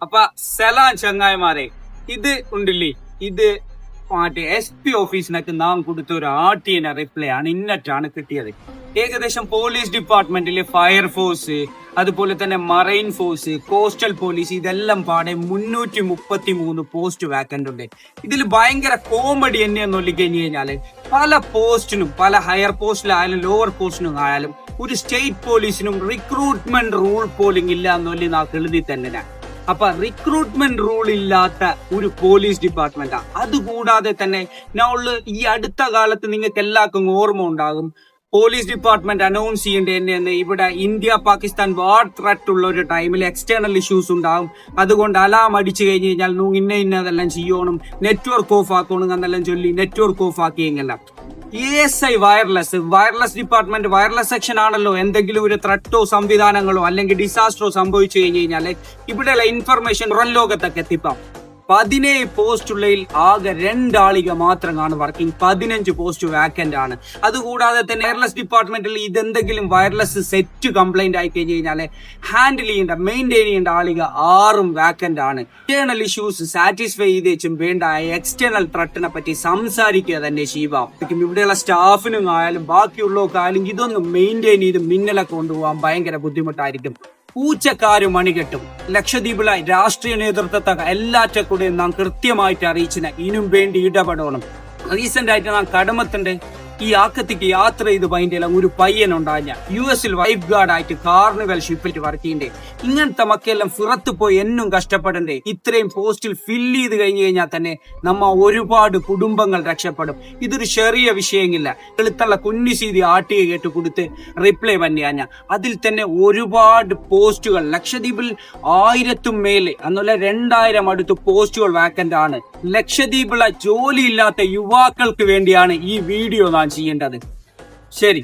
അപ്പൊ സലാം ചങ്ങായിമാരെ, ഇത് ഉണ്ടില്ലേ, ഇത് മറ്റേ SP ഓഫീസിനൊക്കെ നാം കൊടുത്ത ഒരു RTN റിപ്ലൈ ആണ്. ഇന്നറ്റാണ് കിട്ടിയത്. ഏകദേശം പോലീസ് ഡിപ്പാർട്ട്മെന്റിലെ ഫയർഫോഴ്സ്, അതുപോലെ തന്നെ മറൈൻ ഫോഴ്സ്, കോസ്റ്റൽ പോലീസ്, ഇതെല്ലാം പാടെ 333 പോസ്റ്റ് വാക്കന്റ് ഉണ്ട്. ഇതിൽ ഭയങ്കര കോമഡി എന്നു കഴിഞ്ഞു കഴിഞ്ഞാല് പല പോസ്റ്റിനും, പല ഹയർ പോസ്റ്റിലായാലും ലോവർ പോസ്റ്റിനും ആയാലും ഒരു സ്റ്റേറ്റ് പോലീസിനും റിക്രൂട്ട്മെന്റ് റൂൾ പോലും ഇല്ല എന്നൊല്ലി നാ എഴുതി തന്നെ. അപ്പൊ റിക്രൂട്ട്മെന്റ് റൂൾ ഇല്ലാത്ത ഒരു പോലീസ് ഡിപ്പാർട്ട്മെന്റാ. അതുകൂടാതെ തന്നെ ഈ അടുത്ത കാലത്ത് നിങ്ങൾക്ക് എല്ലാവർക്കും ഓർമ്മ ഉണ്ടാകും, പോലീസ് ഡിപ്പാർട്ട്മെന്റ് അനൗൺസ് ചെയ്യേണ്ടത് ഇവിടെ ഇന്ത്യ പാകിസ്ഥാൻ വാർ ത്രെറ്റ് ഉള്ള ഒരു ടൈമിൽ എക്സ്റ്റേണൽ ഇഷ്യൂസ് ഉണ്ടാകും. അതുകൊണ്ട് അലാം അടിച്ചു കഴിഞ്ഞ് കഴിഞ്ഞാൽ ഇന്നതെല്ലാം ചെയ്യണം, നെറ്റ്വർക്ക് ഓഫ് ആക്കണം എന്നെല്ലാം ചൊല്ലി നെറ്റ്വർക്ക് ഓഫ് ആക്കിയെങ്കില്ല. ASI wireless department wireless section ആണല്ലോ. എന്തെങ്കിലും ഒരു ത്രെട്ടോ സംവിധാനങ്ങളോ അല്ലെങ്കിൽ ഡിസാസ്റ്ററോ സംഭവിച്ചു കഴിഞ്ഞു കഴിഞ്ഞാല് ഇവിടെയുള്ള ഇൻഫർമേഷൻ പുറം ലോകത്തൊക്കെ എത്തിപ്പാം. 17 പോസ്റ്റ് ഉള്ളതിൽ ആകെ 2 ആളിക മാത്രമാണ് വർക്കിംഗ്. 15 പോസ്റ്റ് വാക്കന്റ് ആണ്. അതുകൂടാതെ തന്നെ വയർലെസ് ഡിപ്പാർട്ട്മെന്റിൽ ഇതെന്തെങ്കിലും വയർലെസ് സെറ്റ് കംപ്ലൈന്റ് ആയി കഴിഞ്ഞു കഴിഞ്ഞാല് ഹാൻഡിൽ ചെയ്യേണ്ട, മെയിൻറ്റെയിൻ ചെയ്യേണ്ട ആളിക 6 വാക്കന്റ് ആണ്. ഇന്റേണൽ ഇഷ്യൂസ് സാറ്റിസ്ഫൈ ചെയ്തേച്ചും വേണ്ട എക്സ്റ്റേണൽ ത്രെട്ടിനെ പറ്റി സംസാരിക്കുക തന്നെ ശീവാം. ഇവിടെയുള്ള സ്റ്റാഫിനും ആയാലും ബാക്കിയുള്ളവർക്കായാലും ഇതൊന്നും മെയിൻറ്റെയിൻ ചെയ്ത് മിന്നലൊക്കെ കൊണ്ടുപോകാൻ ഭയങ്കര ബുദ്ധിമുട്ടായിരിക്കും. പൂച്ചക്കാരും മണികെട്ടും. ലക്ഷദ്വീപിലെ രാഷ്ട്രീയ നേതൃത്വത്തെ എല്ലാറ്റക്കൂടെയും നാം കൃത്യമായിട്ട് അറിയിച്ചിന് ഇനും വേണ്ടി ഇടപെടണം. റീസെന്റ് ആയിട്ട് നാം കടമത്തിന്റെ ഈ ആക്കത്തേക്ക് യാത്ര ചെയ്ത് പൈൻ്റെല്ലാം ഒരു പയ്യനുണ്ടായ US വൈഫ് ഗാർഡ് ആയിട്ട് കാർണിവൽ ഷിപ്പിൽ വർക്ക് ചെയ്യണ്ടേ. ഇങ്ങനത്തെ മക്കെല്ലാം പുറത്ത് പോയി എന്നും കഷ്ടപ്പെടണ്ടേ. ഇത്രയും പോസ്റ്റിൽ ഫില്ല് ചെയ്ത് കഴിഞ്ഞു കഴിഞ്ഞാൽ തന്നെ നമ്മ ഒരുപാട് കുടുംബങ്ങൾ രക്ഷപ്പെടും. ഇതൊരു ചെറിയ വിഷയമില്ല. എളുത്തുള്ള കുഞ്ഞിസീതി ആട്ടിയെ കേട്ട് കൊടുത്ത് റിപ്ലൈ പണിയാഞ്ഞ അതിൽ തന്നെ ഒരുപാട് പോസ്റ്റുകൾ ലക്ഷദ്വീപിൽ 1000 മേലെ അന്നല്ല 2000 അടുത്ത് പോസ്റ്റുകൾ വാക്കന്റ് ആണ്. ലക്ഷദ്വീപിലെ ജോലിയില്ലാത്ത യുവാക്കൾക്ക് വേണ്ടിയാണ് ഈ വീഡിയോ നാം ചെയ്യേണ്ടത്. ശരി.